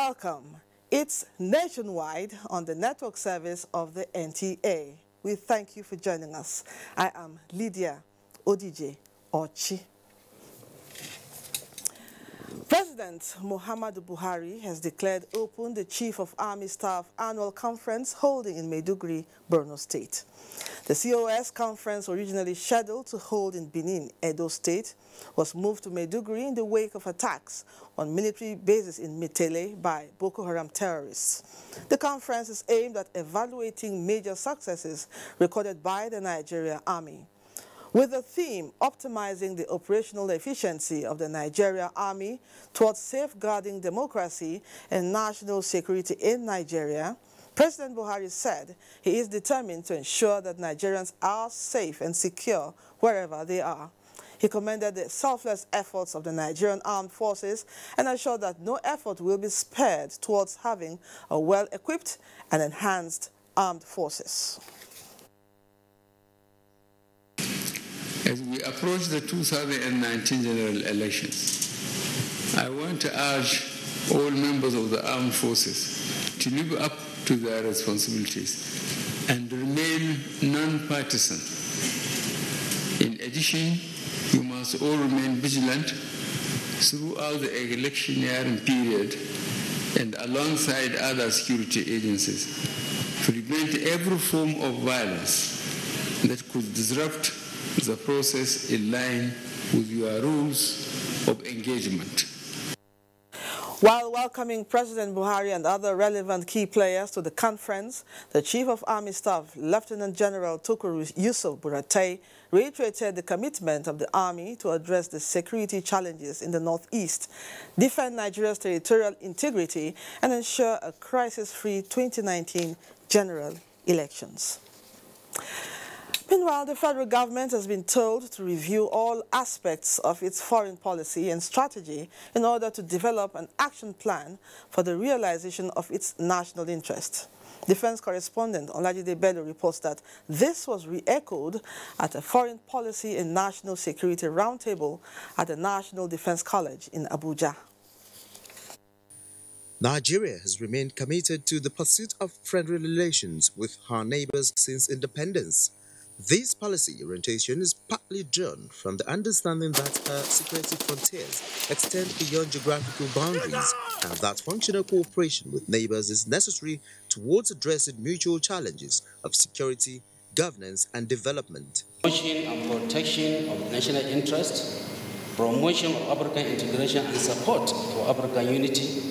Welcome. It's nationwide on the network service of the NTA. We thank you for joining us. I am Lydia Odije Ochi. President Muhammadu Buhari has declared open the Chief of Army Staff annual conference holding in Maiduguri, Borno State. The COS conference, originally scheduled to hold in Benin, Edo State, was moved to Maiduguri in the wake of attacks on military bases in Mitele by Boko Haram terrorists. The conference is aimed at evaluating major successes recorded by the Nigerian Army, with the theme optimizing the operational efficiency of the Nigerian Army towards safeguarding democracy and national security in Nigeria. President Buhari said he is determined to ensure that Nigerians are safe and secure wherever they are. He commended the selfless efforts of the Nigerian armed forces and assured that no effort will be spared towards having a well-equipped and enhanced armed forces. As we approach the 2019 general elections, I want to urge all members of the armed forces to live up to their responsibilities and remain non-partisan. In addition, you must all remain vigilant throughout the electioneering period and alongside other security agencies to prevent every form of violence that could disrupt the process in line with your rules of engagement. While welcoming President Buhari and other relevant key players to the conference, the Chief of Army Staff, Lieutenant General Tukur Yusuf Buratai, reiterated the commitment of the Army to address the security challenges in the Northeast, defend Nigeria's territorial integrity, and ensure a crisis-free 2019 general elections. Meanwhile, the federal government has been told to review all aspects of its foreign policy and strategy in order to develop an action plan for the realization of its national interest. Defense correspondent Olajide Bello reports that this was re-echoed at a foreign policy and national security roundtable at the National Defense College in Abuja. Nigeria has remained committed to the pursuit of friendly relations with her neighbors since independence. This policy orientation is partly drawn from the understanding that her security frontiers extend beyond geographical boundaries and that functional cooperation with neighbors is necessary towards addressing mutual challenges of security, governance, and development. Promotion and protection of national interest, promotion of African integration and support for African unity,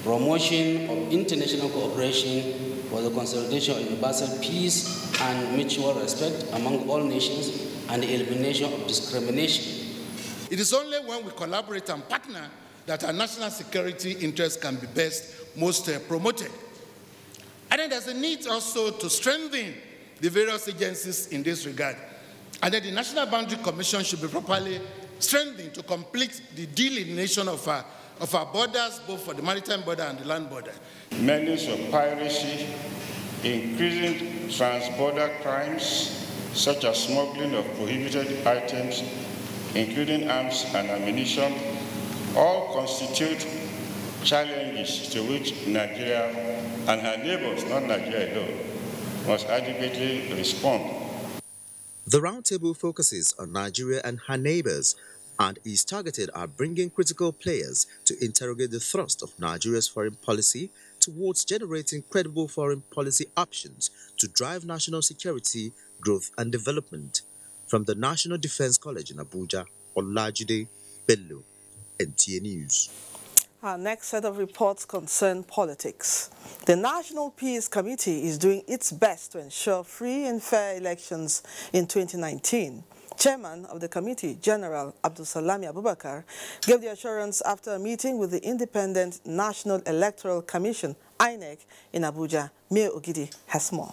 promotion of international cooperation for the consolidation of universal peace and mutual respect among all nations and the elimination of discrimination. It is only when we collaborate and partner that our national security interests can be most promoted. And then there's a need also to strengthen the various agencies in this regard. And then the National Boundary Commission should be properly strengthened to complete the delineation of our borders, both for the maritime border and the land border. Menace of piracy, increasing trans-border crimes such as smuggling of prohibited items, including arms and ammunition, all constitute challenges to which Nigeria and her neighbors, not Nigeria alone, must adequately respond. The roundtable focuses on Nigeria and her neighbors and is targeted at bringing critical players to interrogate the thrust of Nigeria's foreign policy towards generating credible foreign policy options to drive national security, growth and development. From the National Defense College in Abuja, Olajide Bello, NTA News. Our next set of reports concern politics. The National Peace Committee is doing its best to ensure free and fair elections in 2019. Chairman of the committee, General Abdulsalami Abubakar, gave the assurance after a meeting with the Independent National Electoral Commission, INEC, in Abuja. Mayor Ogidi has more.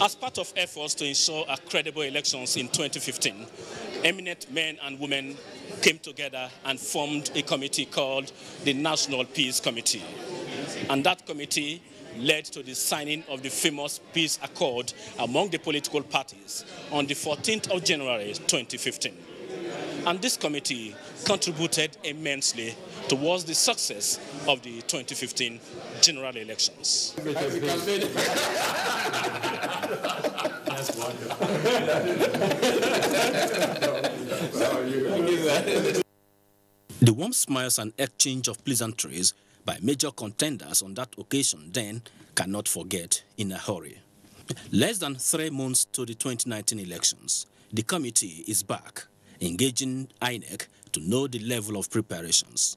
As part of efforts to ensure a credible elections in 2015, eminent men and women came together and formed a committee called the National Peace Committee. And that committee led to the signing of the famous peace accord among the political parties on the 14th of January 2015. and this committee contributed immensely towards the success of the 2015 general elections. The warm smiles and exchange of pleasantries by major contenders on that occasion then cannot forget in a hurry. Less than 3 months to the 2019 elections, the committee is back, engaging INEC to know the level of preparations.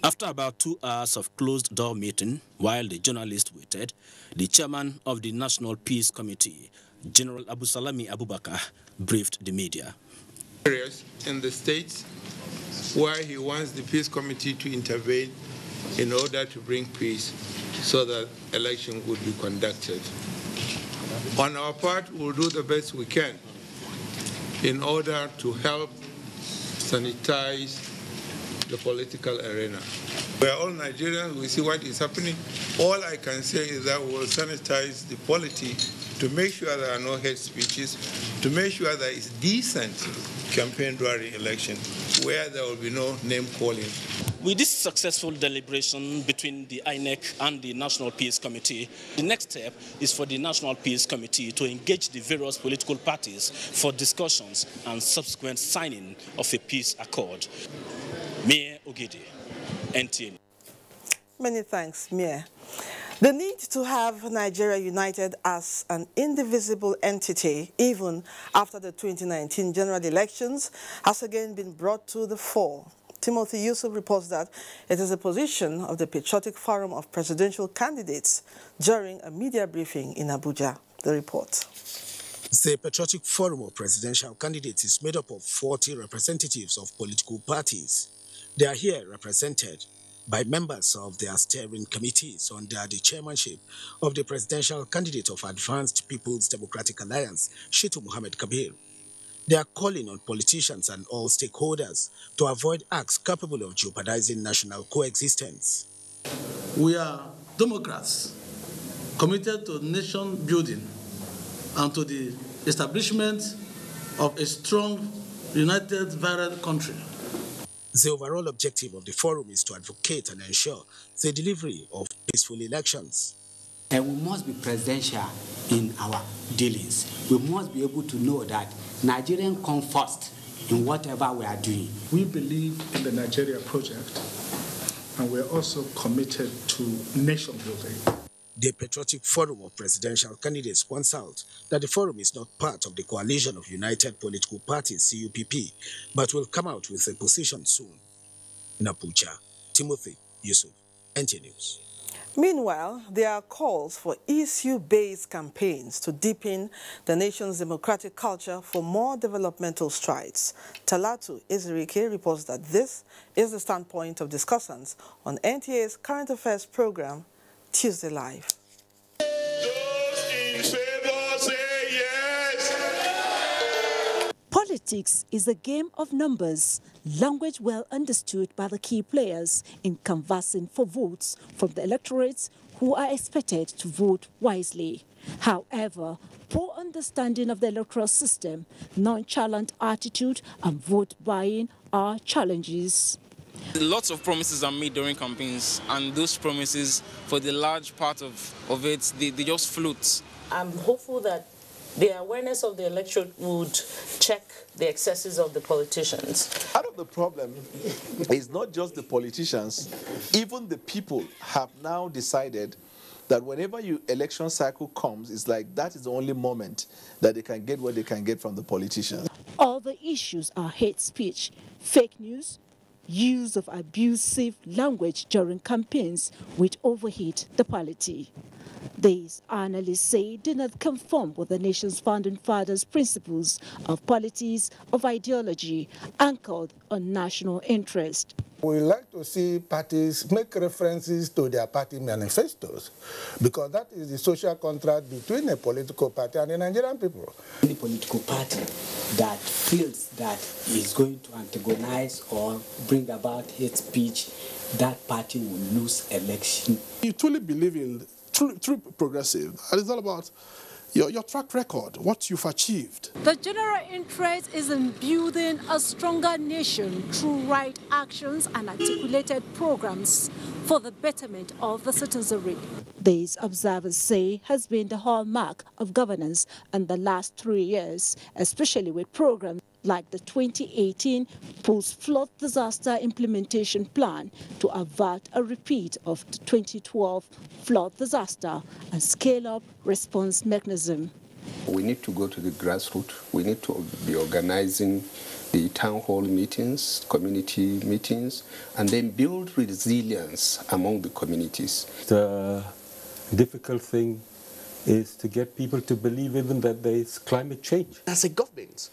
After about 2 hours of closed-door meeting, while the journalists waited, the chairman of the National Peace Committee, General Abusalami Abubakar, briefed the media. In the states where he wants the peace committee to intervene in order to bring peace so that election would be conducted. On our part, we'll do the best we can in order to help sanitize the political arena. We are all Nigerians, we see what is happening. All I can say is that we will sanitize the polity to make sure there are no hate speeches, to make sure there is decent campaign during election, where there will be no name calling. With this successful deliberation between the INEC and the National Peace Committee, the next step is for the National Peace Committee to engage the various political parties for discussions and subsequent signing of a peace accord. Mayor Ogidi, NTA. Many thanks, Mayor. The need to have Nigeria united as an indivisible entity, even after the 2019 general elections, has again been brought to the fore. Timothy Yusuf reports that it is a position of the Patriotic Forum of Presidential Candidates during a media briefing in Abuja. The report. The Patriotic Forum of Presidential Candidates is made up of 40 representatives of political parties. They are here represented by members of their steering committees under the chairmanship of the presidential candidate of Advanced People's Democratic Alliance, Shitu Mohammed Kabir. They are calling on politicians and all stakeholders to avoid acts capable of jeopardizing national coexistence. We are Democrats committed to nation building and to the establishment of a strong, united, vibrant country. The overall objective of the forum is to advocate and ensure the delivery of peaceful elections. And we must be presidential in our dealings. We must be able to know that Nigerians come first in whatever we are doing. We believe in the Nigeria project, and we're also committed to nation building. The Patriotic Forum of Presidential Candidates points out that the forum is not part of the coalition of United Political Parties, CUPP, but will come out with a position soon. In Abuja, Timothy Yusuf, NTA News. Meanwhile, there are calls for issue-based campaigns to deepen the nation's democratic culture for more developmental strides. Talatu Ezirike reports that this is the standpoint of discussants on NTA's Current Affairs program, Tuesday Live. Those in favor say yes. Politics is a game of numbers, language well understood by the key players in canvassing for votes from the electorates who are expected to vote wisely. However, poor understanding of the electoral system, nonchalant attitude and vote buying are challenges. Lots of promises are made during campaigns, and those promises, for the large part of it, they just float. I'm hopeful that the awareness of the electorate would check the excesses of the politicians. Part of the problem is not just the politicians, even the people have now decided that whenever election cycle comes, it's like that is the only moment that they can get what they can get from the politicians. All the issues are hate speech, fake news, use of abusive language during campaigns which overheat the polity. These analysts say do not conform with the nation's founding fathers' principles of polities of ideology anchored on national interest. We like to see parties make references to their party manifestos because that is the social contract between a political party and the Nigerian people. Any political party that feels that is going to antagonize or bring about hate speech, that party will lose election. You truly believe in true progressive, and it's all about your track record, what you've achieved. The general interest is in building a stronger nation through right actions and articulated programs for the betterment of the citizenry. This, observers say, has been the hallmark of governance in the last 3 years, especially with programs like the 2018 Post-Flood Disaster Implementation Plan to avert a repeat of the 2012 flood disaster and scale up response mechanism. We need to go to the grassroots. We need to be organizing the town hall meetings, community meetings, and then build resilience among the communities. The difficult thing is to get people to believe even that there is climate change. As a government,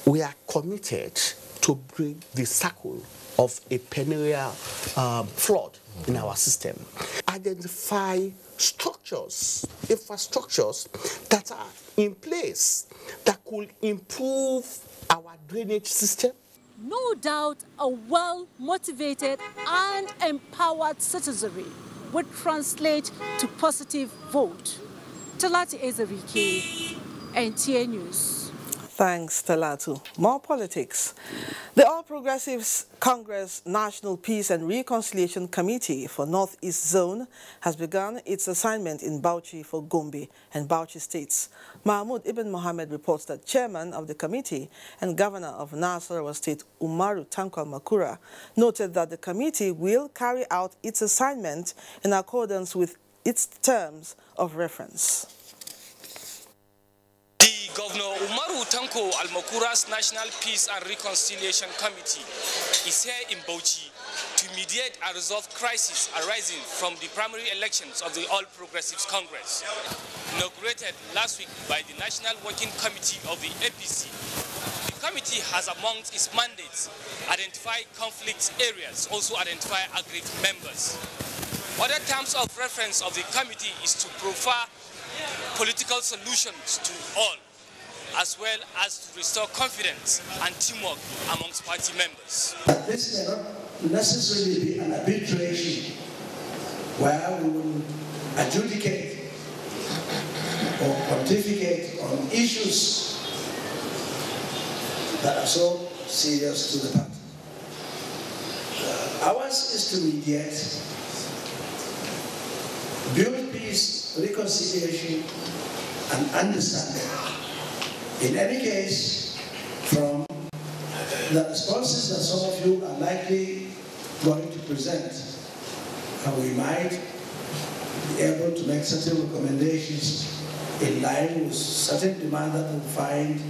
we are committed to bring the cycle of a perennial flood in our system. Identify structures, infrastructures that are in place that could improve our drainage system. No doubt a well-motivated and empowered citizenry would translate to positive vote. Talati Ezerike, NTA News. Thanks, Talatu. More politics. The All Progressives Congress National Peace and Reconciliation Committee for Northeast Zone has begun its assignment in Bauchi for Gombe and Bauchi states. Mahmoud Ibn Mohammed reports that chairman of the committee and governor of Nasarawa State, Umaru Tankwal Makura, noted that the committee will carry out its assignment in accordance with its terms of reference. Governor Umaru Tanko Al-Makura's National Peace and Reconciliation Committee is here in Bauchi to mediate and resolve crises arising from the primary elections of the All Progressives Congress. Inaugurated last week by the National Working Committee of the APC, the committee has amongst its mandates identify conflict areas, also identify aggrieved members. Other terms of reference of the committee is to provide political solutions to all, as well as to restore confidence and teamwork amongst party members. This may not necessarily be an arbitration where we will adjudicate or pontificate on issues that are so serious to the party. Ours is to mediate, build peace, reconciliation, and understanding. In any case, from the responses that some of you are likely going to present, we might be able to make certain recommendations in line with certain demand that we find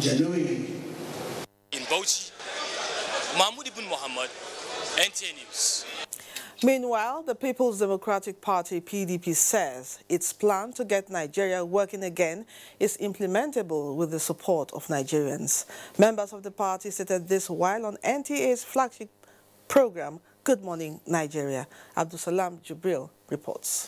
genuine. In Bauchi, Mahmoud Ibn Mohammed, NTA News. Meanwhile, the People's Democratic Party, PDP, says its plan to get Nigeria working again is implementable with the support of Nigerians. Members of the party stated this while on NTA's flagship program, Good Morning Nigeria. Abdusalam Jubril reports.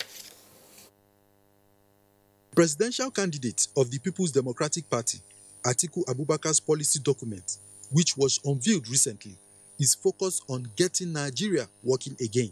Presidential candidate of the People's Democratic Party, Atiku Abubakar's policy document, which was unveiled recently, is focused on getting Nigeria working again.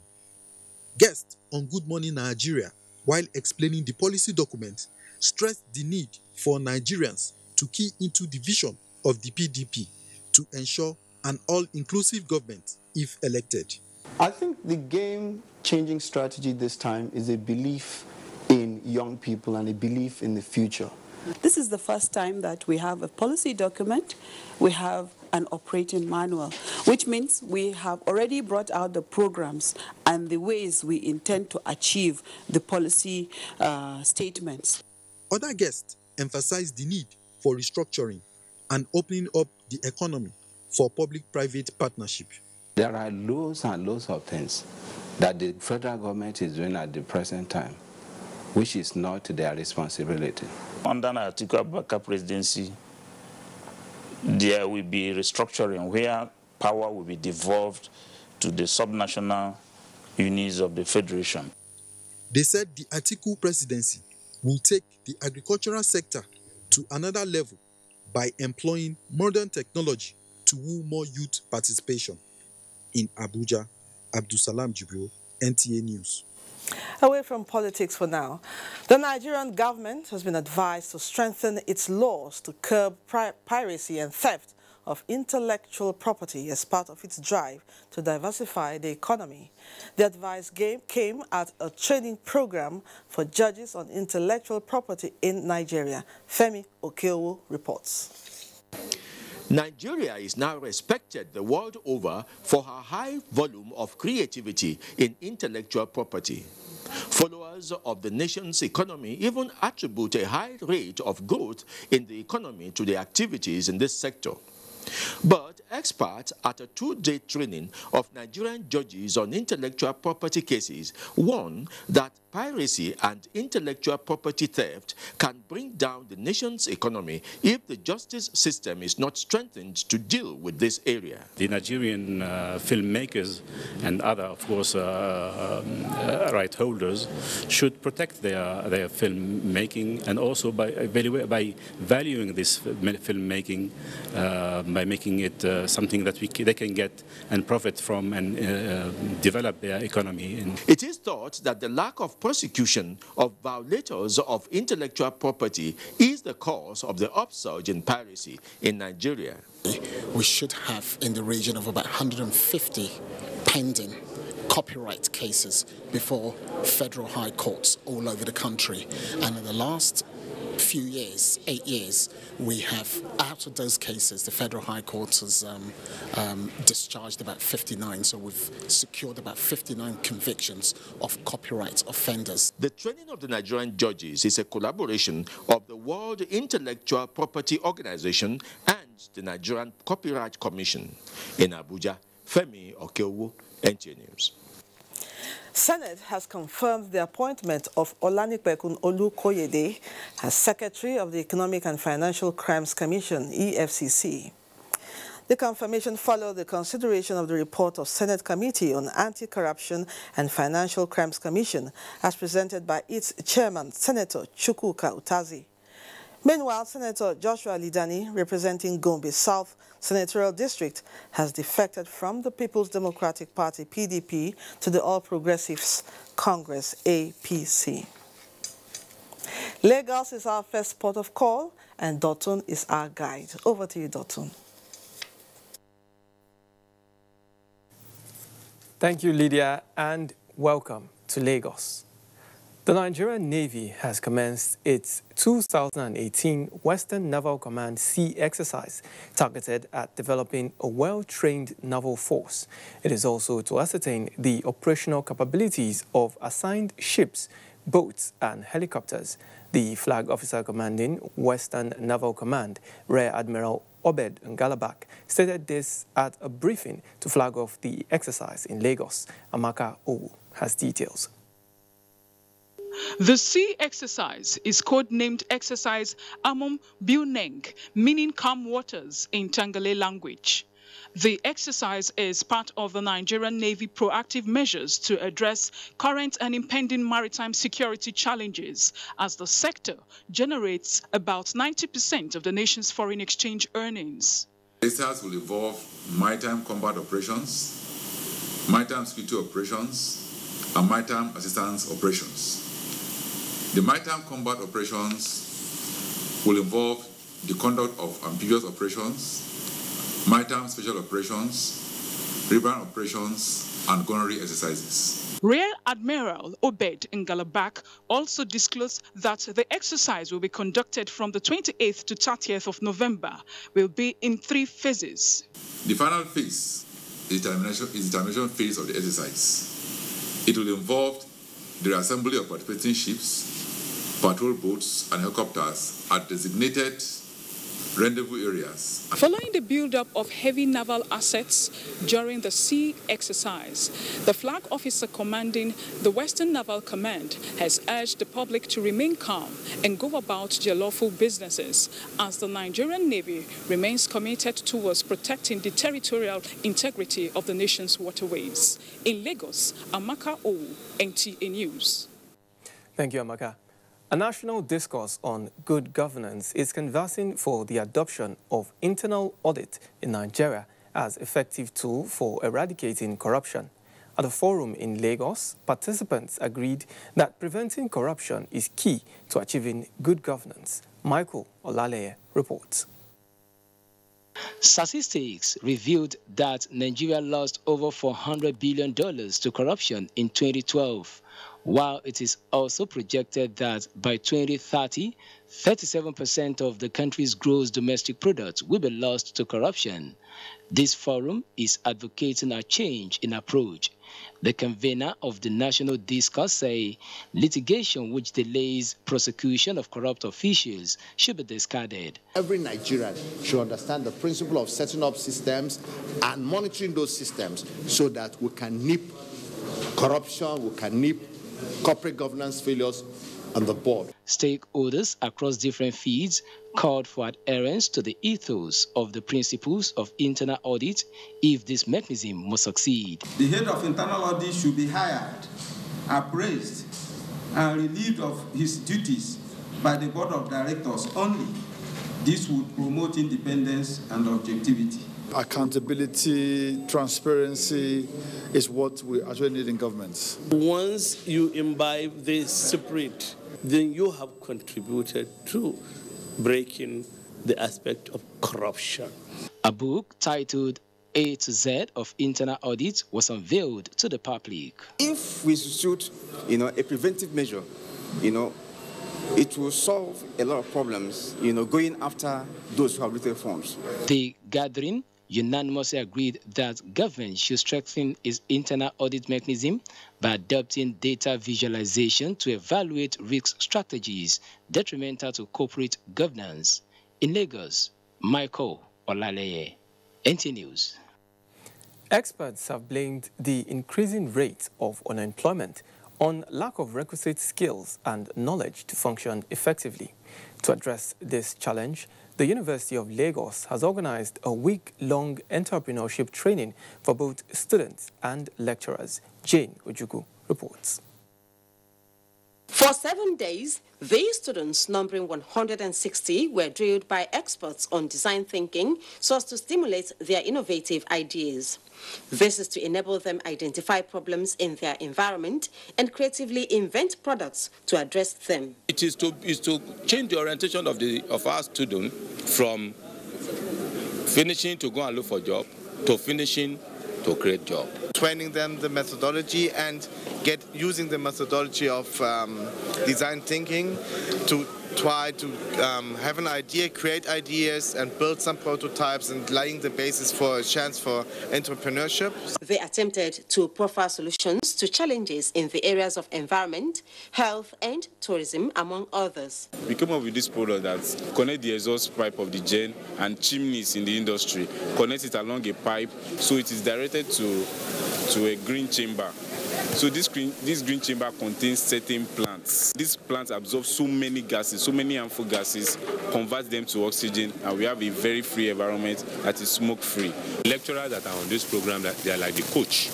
Guest on Good Morning Nigeria, while explaining the policy document, stressed the need for Nigerians to key into the vision of the PDP to ensure an all-inclusive government if elected. I think the game-changing strategy this time is a belief in young people and a belief in the future. This is the first time that we have a policy document, we have an operating manual, which means we have already brought out the programs and the ways we intend to achieve the policy statements. Other guests emphasized the need for restructuring and opening up the economy for public-private partnership. There are loads and loads of things that the federal government is doing at the present time, which is not their responsibility. Under Atiku Abubakar presidency, there will be restructuring where power will be devolved to the subnational units of the federation. They said the Atiku presidency will take the agricultural sector to another level by employing modern technology to woo more youth participation. In Abuja, Abdusalam Jubril, NTA News. Away from politics for now, the Nigerian government has been advised to strengthen its laws to curb piracy and theft of intellectual property as part of its drive to diversify the economy. The advice came at a training program for judges on intellectual property in Nigeria. Femi Okeowo reports. Nigeria is now respected the world over for her high volume of creativity in intellectual property. Followers of the nation's economy even attribute a high rate of growth in the economy to the activities in this sector. But experts at a two-day training of Nigerian judges on intellectual property cases warn that piracy and intellectual property theft can bring down the nation's economy if the justice system is not strengthened to deal with this area. The Nigerian filmmakers and other, of course, right holders should protect their filmmaking, and also by valuing this filmmaking, by making it something that they can get and profit from and develop their economy. It is thought that the lack of prosecution of violators of intellectual property is the cause of the upsurge in piracy in Nigeria. We should have in the region of about 150 pending copyright cases before federal high courts all over the country. And in the last few years, 8 years, we have, out of those cases, the federal high court has discharged about 59, so we've secured about 59 convictions of copyright offenders. The training of the Nigerian judges is a collaboration of the World Intellectual Property Organization and the Nigerian Copyright Commission. In Abuja, Femi Okeowo, NTA News. Senate has confirmed the appointment of Olanipekun Olukoyede as Secretary of the Economic and Financial Crimes Commission, EFCC. The confirmation followed the consideration of the report of Senate Committee on Anti-Corruption and Financial Crimes Commission as presented by its chairman, Senator Chukwuka Utazi. Meanwhile, Senator Joshua Lidani, representing Gombe South Senatorial District, has defected from the People's Democratic Party, PDP, to the All Progressives Congress, APC. Lagos is our first port of call, and Dotun is our guide. Over to you, Dotun. Thank you, Lydia, and welcome to Lagos. The Nigerian Navy has commenced its 2018 Western Naval Command Sea exercise targeted at developing a well-trained naval force. It is also to ascertain the operational capabilities of assigned ships, boats and helicopters. The flag officer commanding Western Naval Command, Rear Admiral Obed Ngalabak, stated this at a briefing to flag off the exercise in Lagos. Amaka Owu has details. The sea exercise is codenamed Exercise Amom Buneng, meaning calm waters in Tangale language. The exercise is part of the Nigerian Navy proactive measures to address current and impending maritime security challenges, as the sector generates about 90% of the nation's foreign exchange earnings. Exercise will involve maritime combat operations, maritime security operations, and maritime assistance operations. The maritime combat operations will involve the conduct of amphibious operations, maritime special operations, riverine operations, and gunnery exercises. Rear Admiral Obed Ngalabak also disclosed that the exercise will be conducted from the 28th to 30th of November, will be in 3 phases. The final phase is the termination phase of the exercise. It will involve the reassembly of participating ships, patrol boats and helicopters at designated rendezvous areas. Following the build-up of heavy naval assets during the sea exercise, the flag officer commanding the Western Naval Command has urged the public to remain calm and go about their lawful businesses, as the Nigerian Navy remains committed towards protecting the territorial integrity of the nation's waterways. In Lagos, Amaka Owu, NTA News. Thank you, Amaka. A national discourse on good governance is canvassing for the adoption of internal audit in Nigeria as effective tool for eradicating corruption. At the forum in Lagos, participants agreed that preventing corruption is key to achieving good governance. Michael Olaleye reports. Statistics revealed that Nigeria lost over $400 billion to corruption in 2012, while it is also projected that by 2030, 37% of the country's gross domestic product will be lost to corruption. This forum is advocating a change in approach. The convener of the national discourse say litigation which delays prosecution of corrupt officials should be discarded. Every Nigerian should understand the principle of setting up systems and monitoring those systems so that we can nip corruption, we can nip corporate governance failures on the board. Stakeholders across different fields called for adherence to the ethos of the principles of internal audit if this mechanism must succeed. The head of internal audit should be hired, appraised, and relieved of his duties by the board of directors only. This would promote independence and objectivity. Accountability, transparency is what we actually need in governments. Once you imbibe this spirit, then you have contributed to breaking the aspect of corruption. A book titled A to Z of Internal Audit was unveiled to the public. If we institute, a preventive measure, it will solve a lot of problems, going after those who have little funds. The gathering unanimously agreed that government should strengthen its internal audit mechanism by adopting data visualization to evaluate risk strategies detrimental to corporate governance. In Lagos, Michael Olaleye, NT News. Experts have blamed the increasing rate of unemployment on lack of requisite skills and knowledge to function effectively. To address this challenge, the University of Lagos has organized a week-long entrepreneurship training for both students and lecturers. Jane Ojukwu reports. For 7 days, these students, numbering 160, were drilled by experts on design thinking so as to stimulate their innovative ideas. This is to enable them identify problems in their environment and creatively invent products to address them. It is to change the orientation of our student from finishing to go and look for a job to finishing to create job. Training them the methodology and using the methodology of design thinking to try to have an idea, create ideas and build some prototypes and laying the basis for a chance for entrepreneurship. They attempted to profile solutions to challenges in the areas of environment, health and tourism, among others. We came up with this product that connects the exhaust pipe of the gen and chimneys in the industry, connects it along a pipe so it is directed to a green chamber. So this green chamber contains certain plants. These plants absorb so many gases, so many harmful gases, convert them to oxygen, and we have a very free environment that is smoke-free. Lecturers that are on this program, they are like the coach.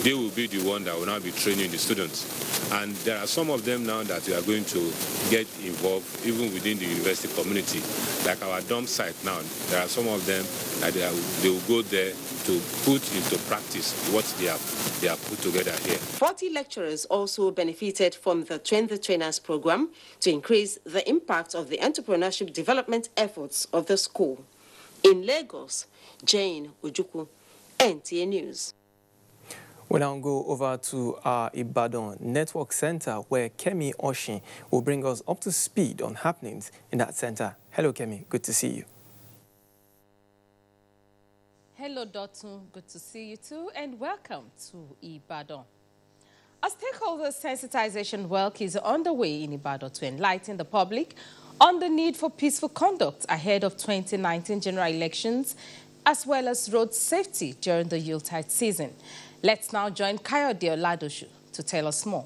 They will be the one that will now be training the students. And there are some of them now that we are going to get involved even within the university community. Like our dump site now, there are some of them that they will go there to put into practice what they have put together here. 40 lecturers also benefited from the Train the Trainers program to increase the impact of the entrepreneurship development efforts of the school. In Lagos, Jane Ojukwu, NTA News. We now go over to our Ibadan Network Center where Kemi Oshin will bring us up to speed on happenings in that center. Hello, Kemi. Good to see you. Hello, Dotun. Good to see you too, and welcome to Ibadan. A stakeholder sensitization work is underway in Ibadan to enlighten the public on the need for peaceful conduct ahead of 2019 general elections, as well as road safety during the Yuletide season. Let's now join Kayode Oladoshu to tell us more.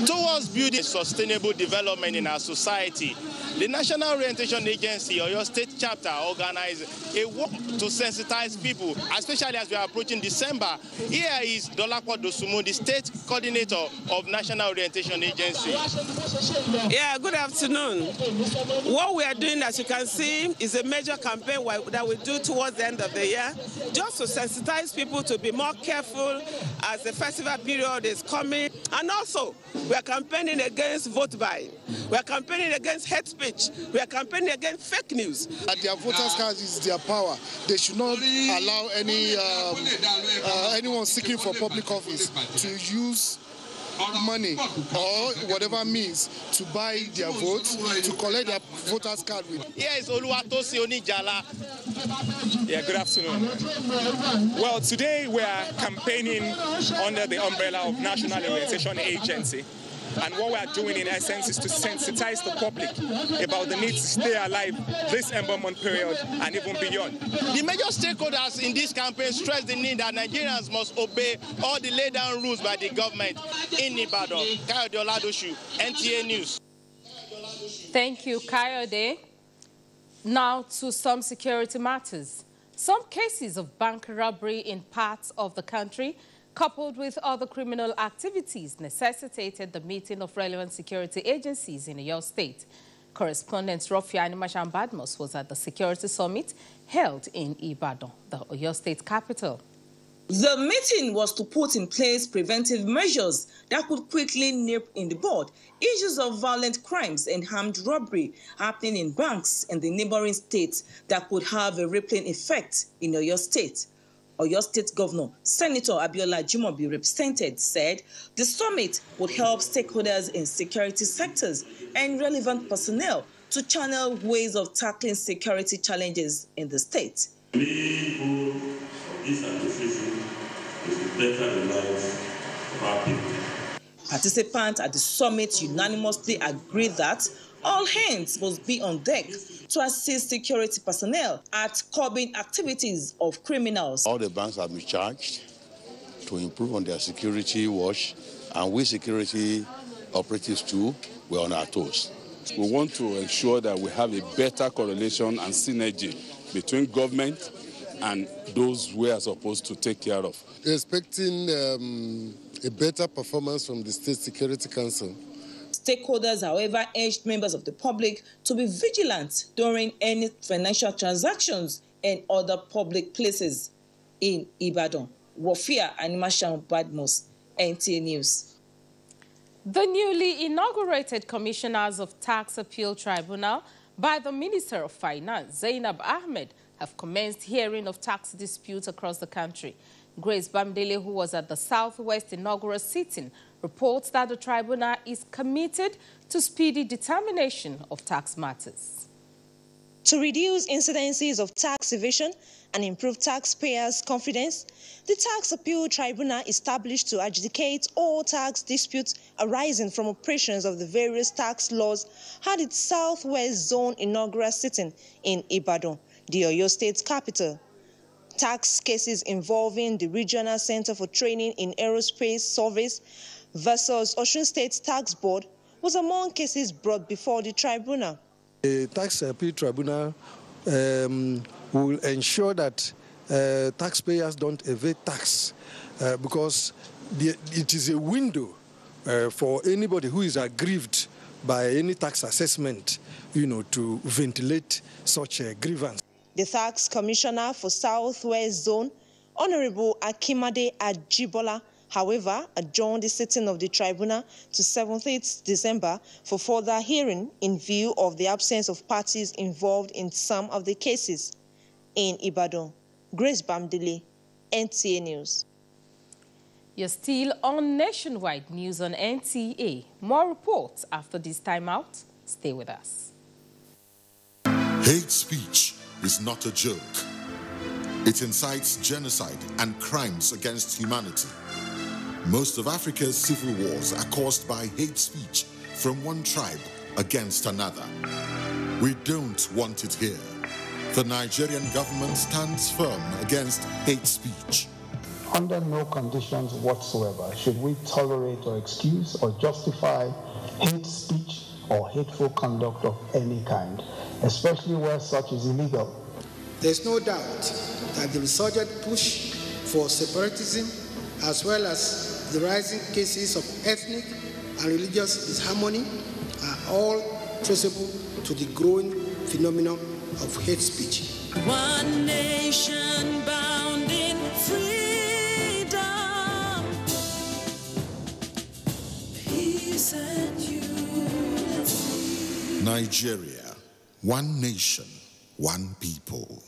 Towards building sustainable development in our society, the National Orientation Agency, or your state chapter, organized a walk to sensitize people, especially as we are approaching December. Here is Dolakwa Dosumu, the state coordinator of National Orientation Agency. Yeah, good afternoon. What we are doing, as you can see, is a major campaign that we do towards the end of the year, just to sensitize people to be more careful as the festival period is coming. And also, we are campaigning against vote buying. We are campaigning against hate speech. We are campaigning against fake news. Their voters' cards is their power. They should not allow anyone seeking for public office to use money or whatever means to buy their votes, to collect their voters' card with. Here is Oluwatosi Onijala. Yeah, good afternoon. Well, today we are campaigning under the umbrella of National Orientation Agency. And what we are doing, in essence, is to sensitize the public about the need to stay alive this embalmment period and even beyond. The major stakeholders in this campaign stress the need that Nigerians must obey all the laid down rules by the government. In Ibadan, Kayode Oladoshu, NTA News. Thank you, Kayode. Now to some security matters. Some cases of bank robbery in parts of the country, coupled with other criminal activities, necessitated the meeting of relevant security agencies in Oyo State. Correspondent Rofia Animashan Badmos was at the security summit held in Ibadan, the Oyo State capital. The meeting was to put in place preventive measures that could quickly nip in the bud issues of violent crimes and armed robbery happening in banks and the neighboring states that could have a rippling effect in Oyo State. Oyo State Governor Senator Abiola Jimobi represented said the summit would help stakeholders in security sectors and relevant personnel to channel ways of tackling security challenges in the state. The main goal of this association is to better the lives of our people. Participants at the summit unanimously agreed that all hands must be on deck to assist security personnel at curbing activities of criminals. All the banks have been charged to improve on their security watch, and we security operatives too, we're on our toes. We want to ensure that we have a better correlation and synergy between government and those we are supposed to take care of. Expecting a better performance from the State Security Council. Stakeholders, however, urged members of the public to be vigilant during any financial transactions and other public places in Ibadan. Rofia Animashan Badmos, NTA News. The newly inaugurated Commissioners of Tax Appeal Tribunal by the Minister of Finance, Zainab Ahmed, have commenced hearing of tax disputes across the country. Grace Bamdele, who was at the Southwest inaugural sitting, reports that the tribunal is committed to speedy determination of tax matters. To reduce incidences of tax evasion and improve taxpayers' confidence, the Tax Appeal Tribunal established to adjudicate all tax disputes arising from operations of the various tax laws had its Southwest Zone inaugural sitting in Ibadan, the Oyo State capital. Tax cases involving the Regional Center for Training in Aerospace Service versus Osun State Tax Board was among cases brought before the tribunal. The Tax Appeal Tribunal will ensure that taxpayers don't evade tax because it is a window for anybody who is aggrieved by any tax assessment, to ventilate such a grievance. The Tax Commissioner for Southwest Zone, Honorable Akimade Ajibola, however, adjourned the sitting of the tribunal to 17th December for further hearing in view of the absence of parties involved in some of the cases. In Ibadan, Grace Bamdele, NTA News. You're still on Nationwide News on NTA. More reports after this time out. Stay with us. Hate speech is not a joke. It incites genocide and crimes against humanity. Most of Africa's civil wars are caused by hate speech from one tribe against another. We don't want it here. The Nigerian government stands firm against hate speech. Under no conditions whatsoever should we tolerate or excuse or justify hate speech or hateful conduct of any kind, especially where such is illegal. There's no doubt that the resurgent push for separatism, as well as the rising cases of ethnic and religious disharmony, are all traceable to the growing phenomenon of hate speech. One nation bound in freedom, peace and unity. Nigeria, one nation, one people.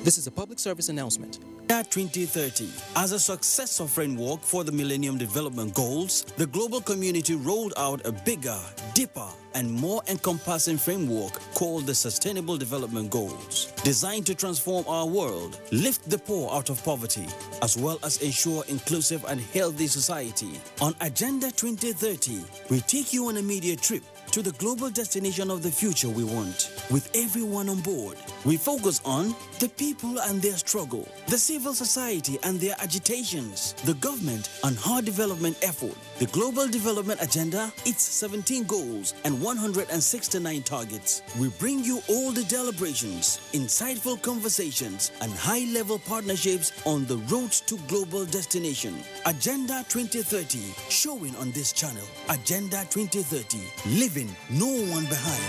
This is a public service announcement. At 2030, as a successor framework for the Millennium Development Goals, the global community rolled out a bigger, deeper, and more encompassing framework called the Sustainable Development Goals, designed to transform our world, lift the poor out of poverty, as well as ensure inclusive and healthy society. On Agenda 2030, we take you on a media trip to the global destination of the future we want. With everyone on board, we focus on the people and their struggle, the civil society and their agitations, the government and her development effort, the global development agenda, its 17 goals and 169 targets. We bring you all the deliberations, insightful conversations, and high-level partnerships on the road to global destination. Agenda 2030, showing on this channel. Agenda 2030, living no one behind.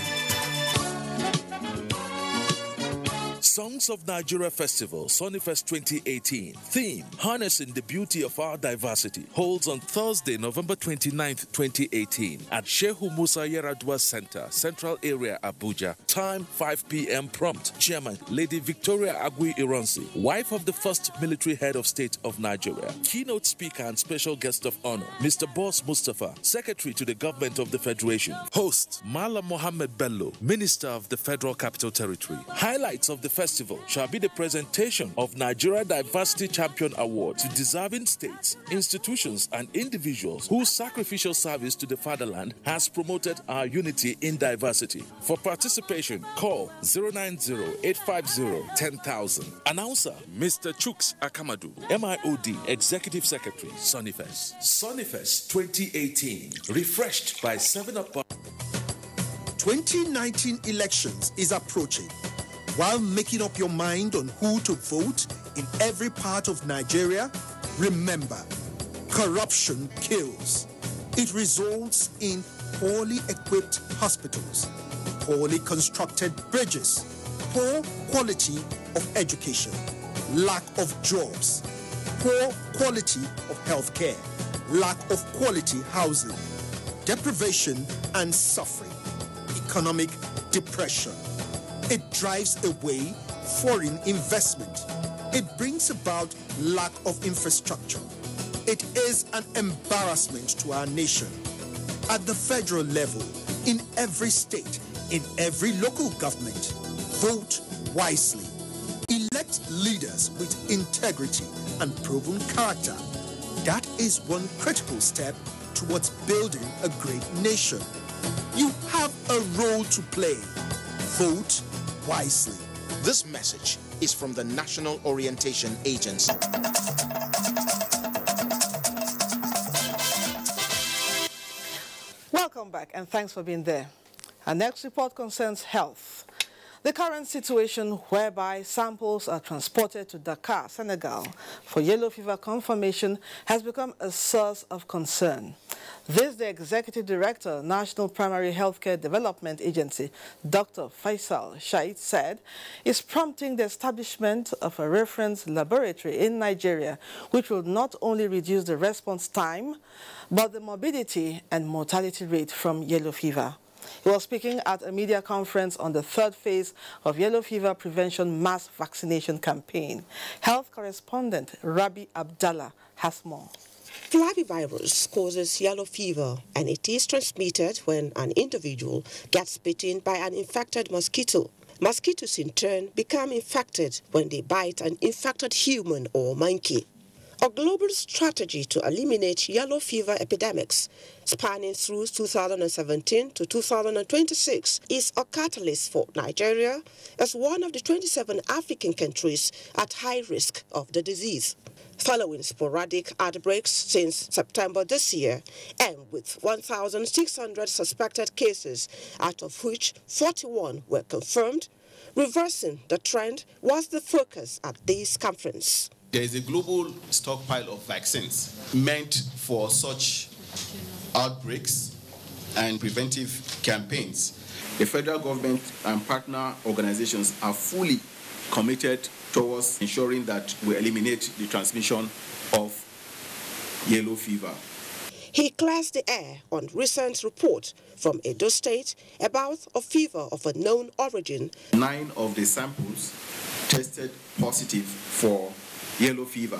Songs of Nigeria Festival, Sonifest 2018. Theme, Harnessing the Beauty of Our Diversity, holds on Thursday, November 29th, 2018 at Shehu Musa Yaradua Center, Central Area, Abuja. Time, 5 p.m. prompt. Chairman, Lady Victoria Agui Ironsi, wife of the first military head of state of Nigeria. Keynote speaker and special guest of honor, Mr. Boss Mustafa, Secretary to the Government of the Federation. Host, Mala Mohammed Bello, Minister of the Federal Capital Territory. Highlights of the festival shall be the presentation of Nigeria Diversity Champion Award to deserving states, institutions, and individuals whose sacrificial service to the fatherland has promoted our unity in diversity. For participation, call 090-850-10,000. Announcer, Mr. Chuks Akamadu, MIOD, Executive Secretary, Sonifest. Sonifest 2018, refreshed by 7-Up. 2019 elections is approaching. While making up your mind on who to vote in every part of Nigeria, remember, corruption kills. It results in poorly equipped hospitals, poorly constructed bridges, poor quality of education, lack of jobs, poor quality of healthcare, lack of quality housing, deprivation and suffering, economic depression. It drives away foreign investment. It brings about lack of infrastructure. It is an embarrassment to our nation. At the federal level, in every state, in every local government, vote wisely. Elect leaders with integrity and proven character. That is one critical step towards building a great nation. You have a role to play. Vote wisely. This message is from the National Orientation Agency. Welcome back and thanks for being there. Our next report concerns health. The current situation whereby samples are transported to Dakar, Senegal, for yellow fever confirmation has become a source of concern. This, the Executive Director, National Primary Healthcare Development Agency, Dr. Faisal Shahid, said, is prompting the establishment of a reference laboratory in Nigeria, which will not only reduce the response time, but the morbidity and mortality rate from yellow fever. He was speaking at a media conference on the third phase of yellow fever prevention mass vaccination campaign. Health correspondent Rabi Abdallah has more. Flavivirus causes yellow fever, and it is transmitted when an individual gets bitten by an infected mosquito. Mosquitoes in turn become infected when they bite an infected human or monkey. A global strategy to eliminate yellow fever epidemics spanning through 2017 to 2026 is a catalyst for Nigeria as one of the 27 African countries at high risk of the disease. following sporadic outbreaks since September this year, and with 1,600 suspected cases, out of which 41 were confirmed. Reversing the trend was the focus at this conference. There is a global stockpile of vaccines meant for such outbreaks and preventive campaigns. The federal government and partner organizations are fully committed towards ensuring that we eliminate the transmission of yellow fever. He clears the air on recent report from Edo State about a fever of a known origin. 9 of the samples tested positive for yellow fever,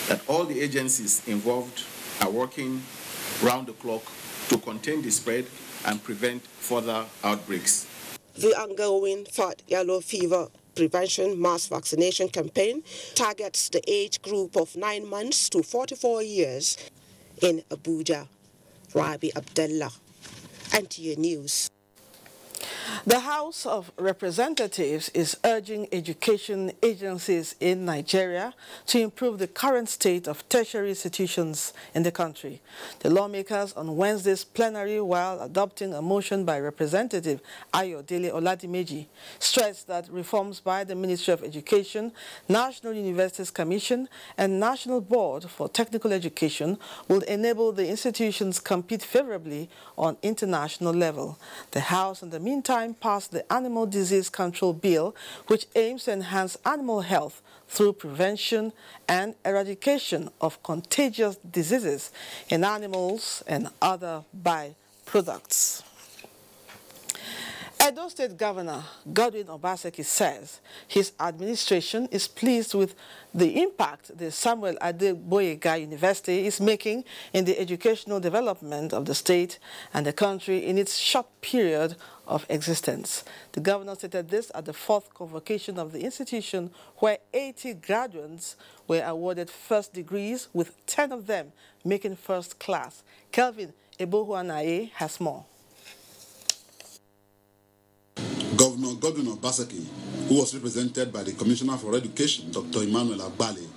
that all the agencies involved are working round the clock to contain the spread and prevent further outbreaks. The ongoing Fight Yellow Fever Prevention Mass Vaccination Campaign targets the age group of 9 months to 44 years in Abuja. Rabi Abdullah, NTA News. The House of Representatives is urging education agencies in Nigeria to improve the current state of tertiary institutions in the country. The lawmakers on Wednesday's plenary, while adopting a motion by Representative Ayodele Oladimeji, stressed that reforms by the Ministry of Education, National Universities Commission, and National Board for Technical Education will enable the institutions compete favorably on international level. The House, in the meantime, passed the Animal Disease Control Bill, which aims to enhance animal health through prevention and eradication of contagious diseases in animals and other byproducts. Edo State Governor Godwin Obaseki says his administration is pleased with the impact the Samuel Adegboyega University is making in the educational development of the state and the country in its short period of existence. The governor stated this at the 4th convocation of the institution, where 80 graduates were awarded first degrees, with 10 of them making first class. Kelvin Ebohuanaye has more. Governor Godwin Obaseki, who was represented by the Commissioner for Education, Dr. Emmanuel Agbale,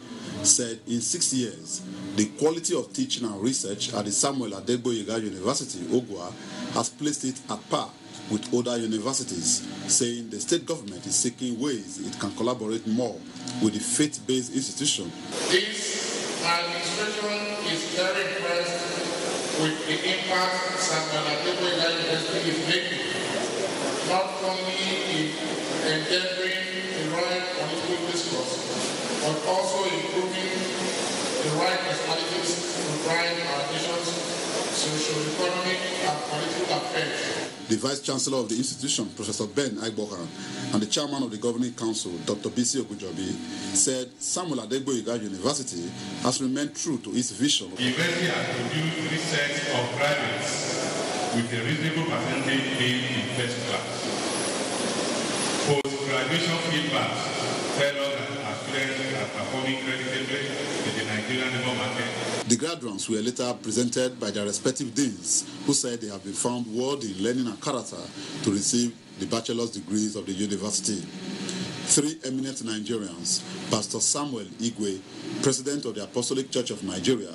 said in 6 years, the quality of teaching and research at the Samuel Adegboyega University, Ogwa, has placed it at par with other universities, saying the state government is seeking ways it can collaborate more with the faith-based institution. This administration is very impressed with the impact Samuel Adegboyega University is making, not only in engendering the right political discourse, but also improving the right personalities to drive our nation's socio-economic and political affairs. The Vice Chancellor of the institution, Professor Ben Aigbokan, and the Chairman of the Governing Council, Dr. Bisi Ogujobi, said Samuel Adegboyega University has remained true to its vision. The university has produced 3 sets of graduates with a reasonable percentage being in first class. Post-graduation feedback tell us that our students are performing creditably in the Nigerian labor market. The graduates were later presented by their respective deans, who said they have been found worthy in learning and character to receive the bachelor's degrees of the university. 3 eminent Nigerians, Pastor Samuel Igwe, President of the Apostolic Church of Nigeria,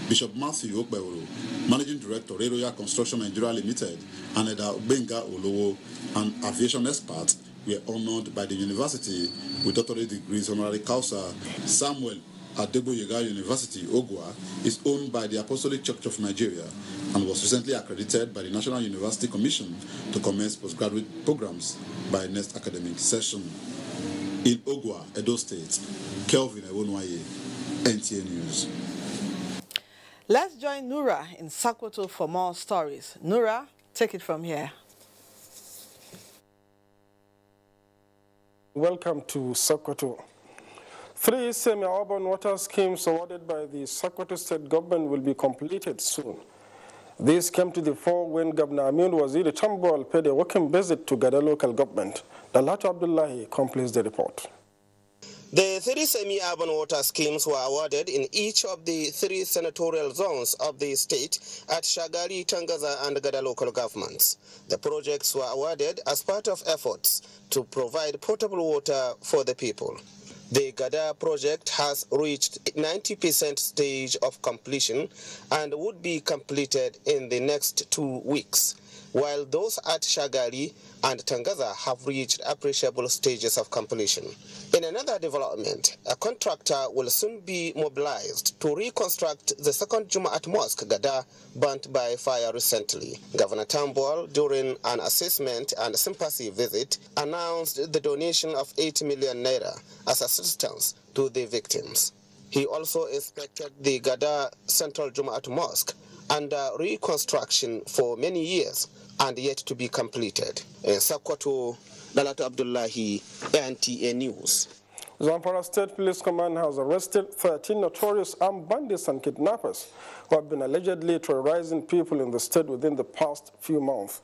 Bishop Matthew Okbeworo, Managing Director, Royal Construction Nigeria Limited, and Eda Benga Olowo, an aviation expert, were honored by the university with doctorate degrees honorary causa. Samuel Adegboyega University, Ogwa, is owned by the Apostolic Church of Nigeria and was recently accredited by the National University Commission to commence postgraduate programs by next academic session. In Ogwa, Edo State, Kelvin Ewonwaye, NTA News. Let's join Nura in Sokoto for more stories. Nura, take it from here. Welcome to Sokoto. 3 semi-urban water schemes awarded by the Sokoto state government will be completed soon. This came to the fore when Governor Amin Waziri Tambol paid a working visit to Gada local government. Dalatu Abdullahi completes the report. The 3 semi-urban water schemes were awarded in each of the 3 senatorial zones of the state at Shagari, Tangaza, and Gada local governments. The projects were awarded as part of efforts to provide potable water for the people. The Gada project has reached 90% stage of completion and would be completed in the next 2 weeks, while those at Shagali and Tangaza have reached appreciable stages of completion. In another development, a contractor will soon be mobilized to reconstruct the second Jum'at Mosque Gada burnt by fire recently. Governor Tambol, during an assessment and sympathy visit, announced the donation of 8 million naira as assistance to the victims. He also inspected the Gada Central Jum'at Mosque under reconstruction for many years and yet to be completed. In Sokoto, Dalata Abdullahi, NTA News. Zamfara State Police Command has arrested 13 notorious armed bandits and kidnappers who have been allegedly terrorizing people in the state within the past few months.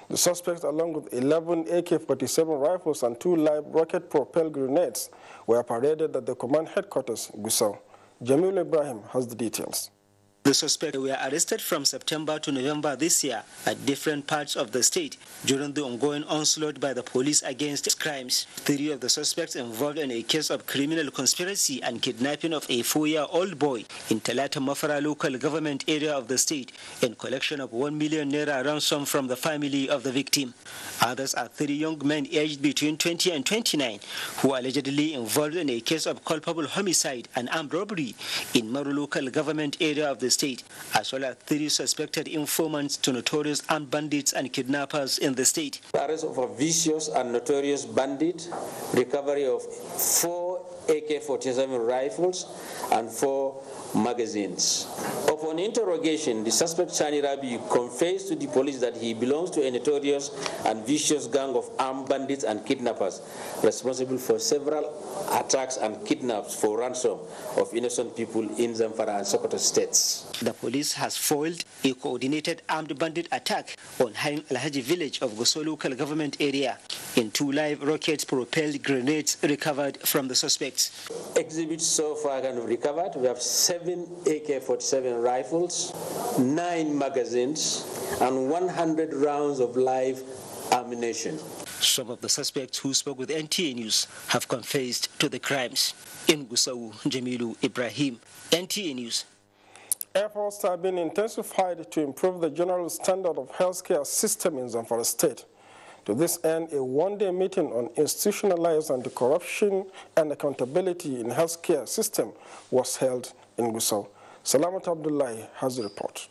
The suspects, along with 11 AK-47 rifles and 2 live rocket-propelled grenades, were paraded at the command headquarters in Gusau. Jamil Ibrahim has the details. The suspects were arrested from September to November this year at different parts of the state during the ongoing onslaught by the police against crimes. 3 of the suspects involved in a case of criminal conspiracy and kidnapping of a 4-year-old boy in Talata Mafara local government area of the state in collection of 1 million naira ransom from the family of the victim. Others are 3 young men aged between 20 and 29 who are allegedly involved in a case of culpable homicide and armed robbery in Maru local government area of the state, as well as 3 suspected informants to notorious armed bandits and kidnappers in the state. Arrest of a vicious and notorious bandit, recovery of 4 AK-47 rifles and 4 magazines. Upon interrogation, the suspect Chani Rabi confessed to the police that he belongs to a notorious and vicious gang of armed bandits and kidnappers responsible for several attacks and kidnaps for ransom of innocent people in Zamfara and Sokoto states. The police has foiled a coordinated armed bandit attack on Hain Alhaji village of Goso local government area in 2 live rocket-propelled grenades recovered from the suspects. Exhibits so far kind of recovered. We have 7 AK-47 rifles, 9 magazines, and 100 rounds of live ammunition. Some of the suspects who spoke with NTA News have confessed to the crimes. In Gusau, Jamilu Ibrahim, NTA News. Efforts have been intensified to improve the general standard of healthcare system in Zamfara State. To this end, a one-day meeting on institutionalized anti-corruption and accountability in healthcare system was held in Gusau. Salamat Abdullahi has the report.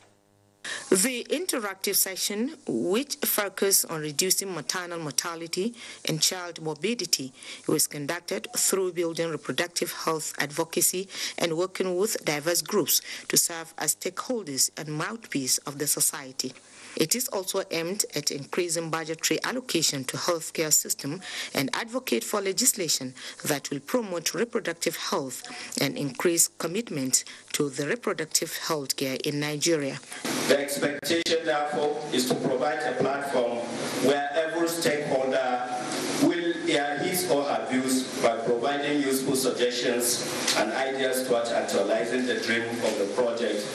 The interactive session, which focused on reducing maternal mortality and child morbidity, was conducted through building reproductive health advocacy and working with diverse groups to serve as stakeholders and mouthpiece of the society. It is also aimed at increasing budgetary allocation to healthcare system and advocate for legislation that will promote reproductive health and increase commitment to the reproductive health care in Nigeria. The expectation, therefore, is to provide a platform where every stakeholder will air his or her views by providing useful suggestions and ideas towards actualizing the dream of the project,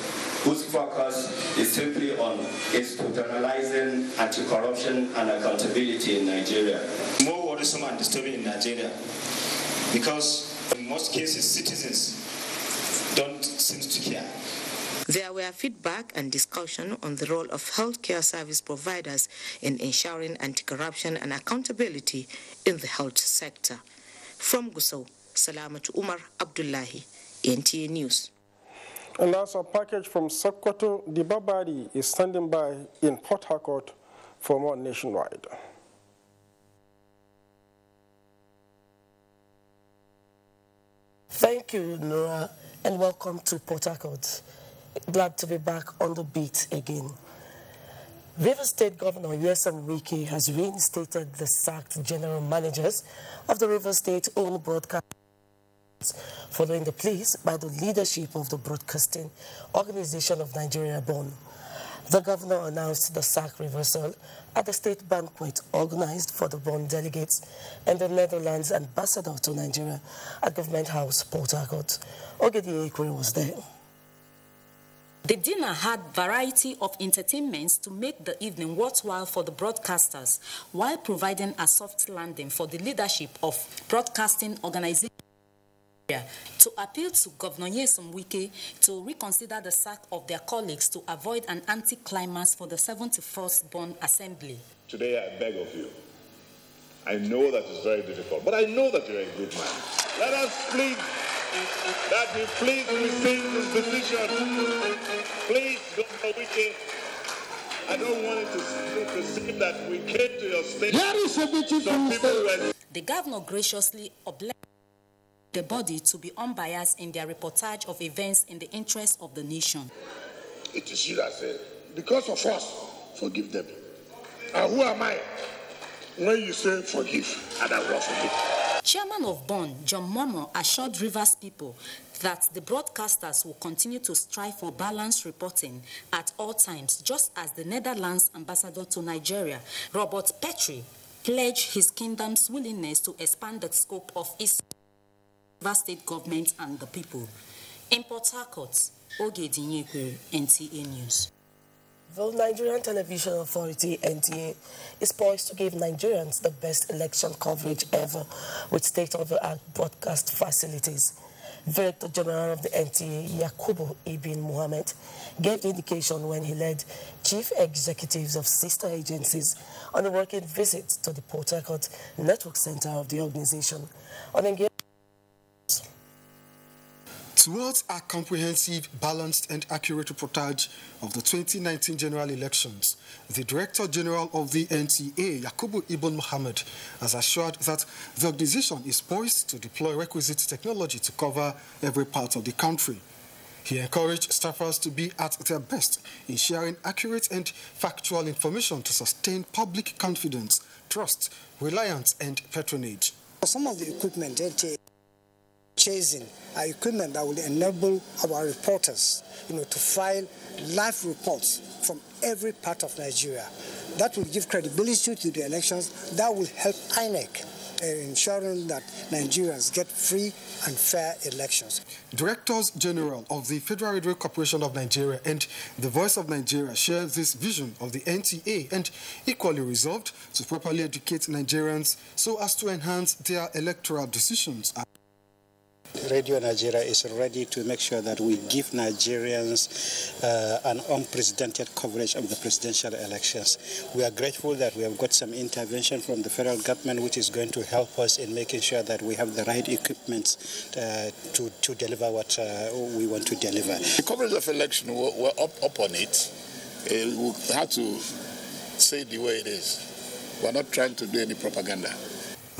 whose focus is simply on institutionalizing anti-corruption and accountability in Nigeria. More worrisome and disturbing in Nigeria, because in most cases citizens don't seem to care. There were feedback and discussion on the role of healthcare service providers in ensuring anti-corruption and accountability in the health sector. From Gusau, Salamat Umar Abdullahi, NTA News. And as a package from Sokoto, the Babadi is standing by in Port Harcourt for more nationwide. Thank you, Nora, and welcome to Port Harcourt. Glad to be back on the beat again. River State Governor Yesam Wike has reinstated the sacked general managers of the River State-owned broadcast following the pleas by the leadership of the Broadcasting Organization of Nigeria, BON. The governor announced the sack reversal at the state banquet organized for the BON delegates and the Netherlands ambassador to Nigeria at Government House, Port Harcourt. Ogoni was there. The dinner had variety of entertainments to make the evening worthwhile for the broadcasters, while providing a soft landing for the leadership of Broadcasting Organization to appeal to Governor Nyesom Wike to reconsider the sack of their colleagues to avoid an anticlimax for the 71st Born Assembly. Today I beg of you, I know that it's very difficult, but I know that you're a good man. Let us plead that you please rescind this decision. Please, Governor Wike, I don't want it to seem that we came to your state. The governor graciously obliged the body to be unbiased in their reportage of events in the interest of the nation. It is you that said, because of us, forgive them. And who am I when you say forgive and I will forgive? Chairman of BON, John Momo, assured Rivers people that the broadcasters will continue to strive for balanced reporting at all times, just as the Netherlands ambassador to Nigeria, Robert Petrie, pledged his kingdom's willingness to expand the scope of its state government and the people. In Port Harcourt, Ogoni, NTA News. The Nigerian Television Authority, NTA, is poised to give Nigerians the best election coverage ever with state-of-the-art broadcast facilities. Director General of the NTA, Yakubu Ibn Mohammed, gave the indication when he led chief executives of sister agencies on a working visit to the Port Harcourt Network Center of the organization. On engagement towards a comprehensive, balanced and accurate reportage of the 2019 general elections, the Director General of the NTA, Yakubu Ibn Mohammed, has assured that the organization is poised to deploy requisite technology to cover every part of the country. He encouraged staffers to be at their best in sharing accurate and factual information to sustain public confidence, trust, reliance and patronage. Some of the equipment chasing are equipment that will enable our reporters, to file live reports from every part of Nigeria. That will give credibility to the elections. That will help INEC in ensuring that Nigerians get free and fair elections. Directors General of the Federal Radio Corporation of Nigeria and the Voice of Nigeria share this vision of the NTA and equally resolved to properly educate Nigerians so as to enhance their electoral decisions. Radio Nigeria is ready to make sure that we give Nigerians an unprecedented coverage of the presidential elections. We are grateful that we have got some intervention from the federal government, which is going to help us in making sure that we have the right equipment to deliver what we want to deliver. The coverage of election, we're up on it. We have to say it the way it is. We're not trying to do any propaganda.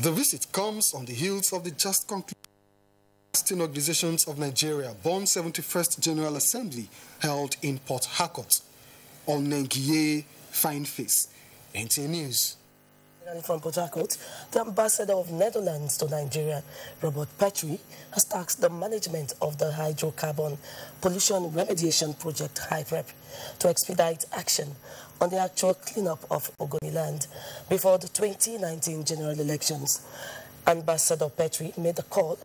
The visit comes on the heels of the just concluded Organizations of Nigeria Born 71st General Assembly held in Port Harcourt. Onengiye Fine Face, NTA News. From Port Harcourt, the ambassador of Netherlands to Nigeria, Robert Petrie, has tasked the management of the hydrocarbon pollution remediation project HYPREP to expedite action on the actual cleanup of Ogoni land before the 2019 general elections. Ambassador Petrie made the call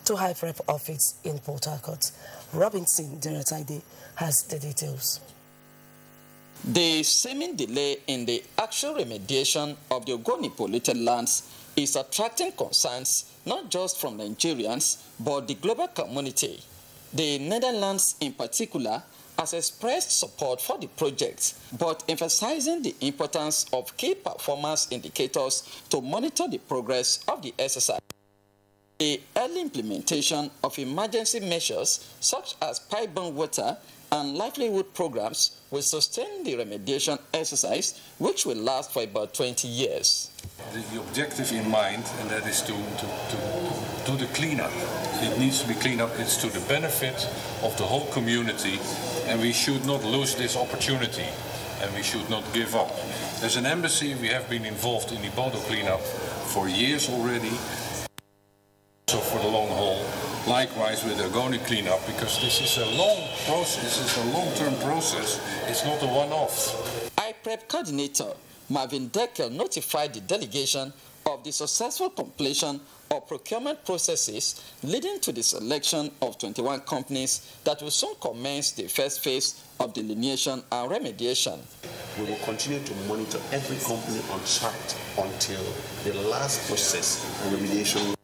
to HYPREP office in Port Harcourt. Robinson Derataide has the details. The seeming delay in the actual remediation of the Ogoni polluted lands is attracting concerns not just from Nigerians but the global community. The Netherlands in particular has expressed support for the project, but emphasizing the importance of key performance indicators to monitor the progress of the exercise. The early implementation of emergency measures such as pipe-borne water and livelihood programs will sustain the remediation exercise, which will last for about 20 years. The objective in mind, and that is to do the cleanup. It needs to be cleaned up. It's to the benefit of the whole community, and we should not lose this opportunity, and we should not give up. As an embassy, we have been involved in the Bodo cleanup for years already. So for the long haul, likewise with the Ogoni cleanup, because this is a long process, this is a long-term process, it's not a one-off. HYPREP coordinator Marvin Deckel notified the delegation of the successful completion of procurement processes leading to the selection of 21 companies that will soon commence the first phase of delineation and remediation. We will continue to monitor every company on site until the last process of remediation.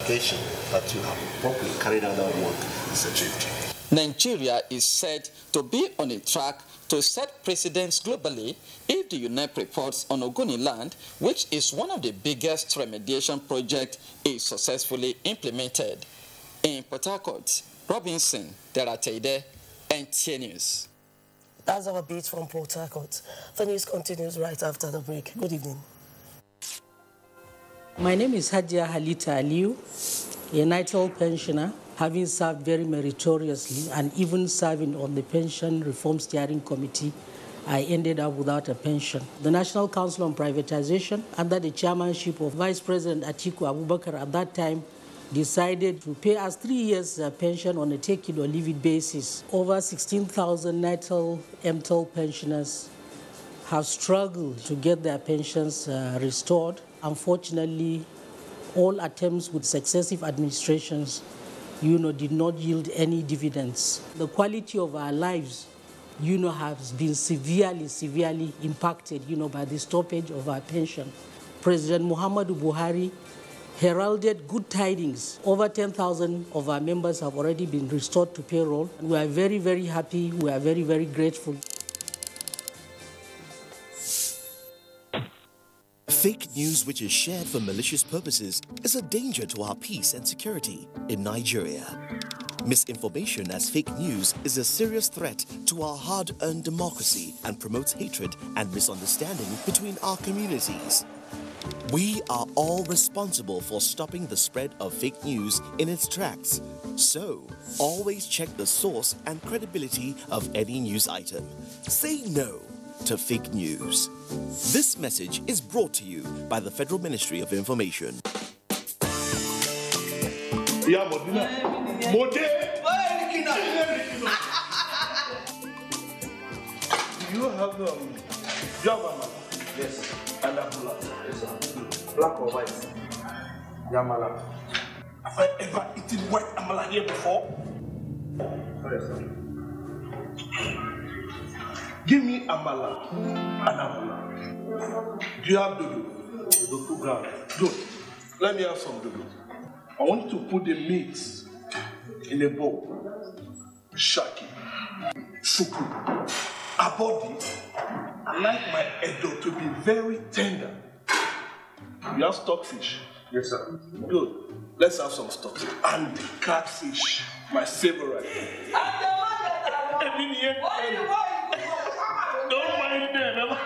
certification that you have properly carried out that work is achieved. Nigeria is said to be on a track to set precedents globally if the UNEP reports on Ogoni land, which is one of the biggest remediation projects, is successfully implemented. In Port Harcourt, Robinson Derateide, NTA News. That's our beat from Port Harcourt. The news continues right after the break. Good evening. My name is Hajia Halita Aliu, a Natal pensioner, having served very meritoriously and even serving on the Pension Reform Steering Committee. I ended up without a pension. The National Council on Privatization, under the chairmanship of Vice President Atiku Abubakar at that time, decided to pay us 3 years pension on a take it or leave it basis. Over 16,000 Natal MTEL pensioners have struggled to get their pensions restored. Unfortunately, all attempts with successive administrations, did not yield any dividends. The quality of our lives, has been severely impacted, by the stoppage of our pension. President Muhammadu Buhari heralded good tidings. Over 10,000 of our members have already been restored to payroll. We are very, very happy. We are very, very grateful. Fake news which is shared for malicious purposes is a danger to our peace and security in Nigeria. Misinformation as fake news is a serious threat to our hard-earned democracy and promotes hatred and misunderstanding between our communities. We are all responsible for stopping the spread of fake news in its tracks. So, always check the source and credibility of any news item. Say no to fake news. This message is brought to you by the Federal Ministry of Information. Yeah, Modena. Do you have Yamala? Yes. And Abula? Yes, sir. Black or white? Yamala. Have I ever eaten white Amala here before? Sorry, sir. Give me Amala and Abula. Do you have Dodo? Dodo 2 grams. Good. Let me have some Dodo. I want you to put the meat in a bowl. Shaki, suku, abodi. I like my edo to be very tender. You have stockfish? Yes, sir. Good. Let's have some stockfish. And catfish, my favorite. Don't mind them.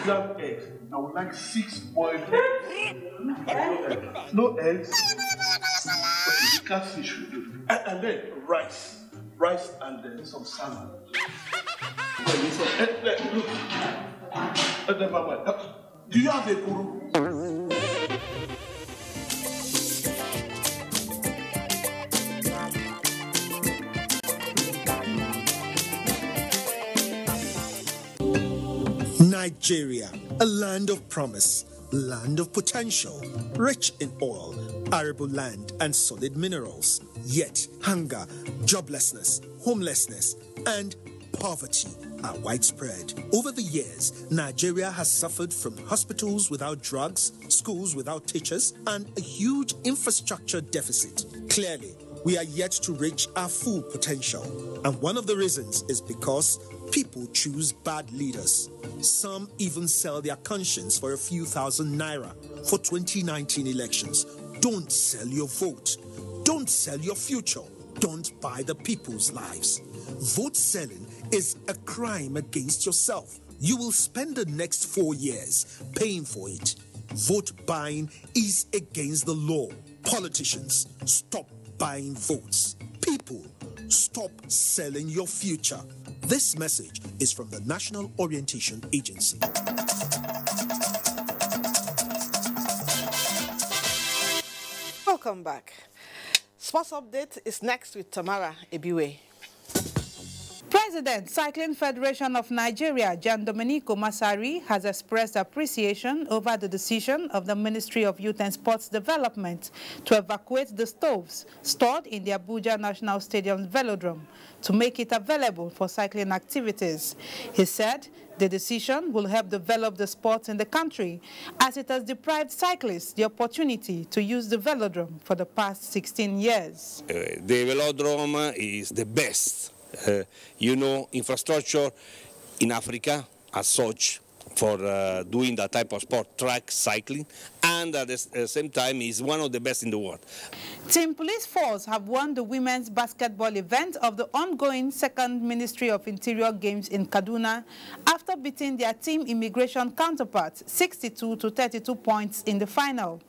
You have eggs. I would like 6 boiled eggs. No eggs. Okay, catfish will do. And then rice. Rice and then some salad. Look. Do you have a guru? Nigeria, a land of promise, land of potential, rich in oil, arable land and solid minerals. Yet hunger, joblessness, homelessness and poverty are widespread. Over the years, Nigeria has suffered from hospitals without drugs, schools without teachers, and a huge infrastructure deficit. Clearly, we are yet to reach our full potential. And one of the reasons is because people choose bad leaders. Some even sell their conscience for a few thousand naira for 2019 elections. Don't sell your vote. Don't sell your future. Don't buy the people's lives. Vote selling is a crime against yourself. You will spend the next 4 years paying for it. Vote buying is against the law. Politicians, stop buying votes. People, stop selling your future. This message is from the National Orientation Agency. Welcome back. Sports Update is next with Tamara Ebiwe. President, Cycling Federation of Nigeria, Gian Domenico Masari, has expressed appreciation over the decision of the Ministry of Youth and Sports Development to evacuate the stoves stored in the Abuja National Stadium's velodrome to make it available for cycling activities. He said the decision will help develop the sport in the country, as it has deprived cyclists the opportunity to use the velodrome for the past 16 years. The velodrome is the best, infrastructure in Africa as such for doing that type of sport, track cycling, and at the same time is one of the best in the world. Team Police Force have won the women's basketball event of the ongoing second Ministry of Interior Games in Kaduna after beating their team immigration counterparts 62 to 32 points in the final.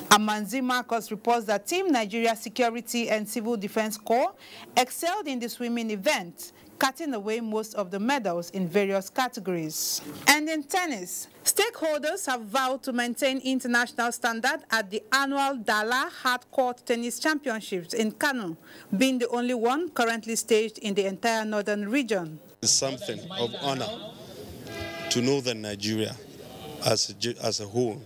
Amanzi Marcos reports that Team Nigeria Security and Civil Defense Corps excelled in the swimming event, cutting away most of the medals in various categories. And in tennis, stakeholders have vowed to maintain international standard at the annual Dala Hardcourt Tennis Championships in Kano, being the only one currently staged in the entire northern region. It's something of honor to northern Nigeria as a whole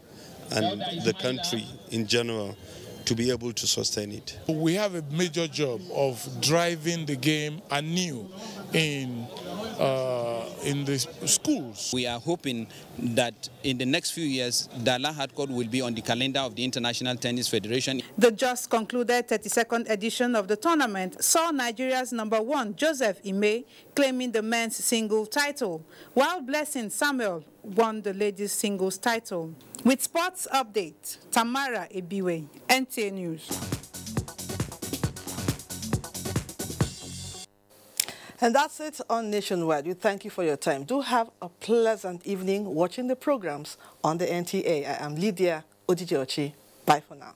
and the country in general to be able to sustain it. We have a major job of driving the game anew in the schools. We are hoping that in the next few years, Dala Hardcourt will be on the calendar of the International Tennis Federation. The just concluded 32nd edition of the tournament saw Nigeria's #1, Joseph Ime, claiming the men's single title, while Blessing Samuel won the ladies' singles title. With sports update, Tamara Ebiwe, NTA News. And that's it on Nationwide. We thank you for your time. Do have a pleasant evening watching the programs on the NTA. I am Lydia Odijiochi. Bye for now.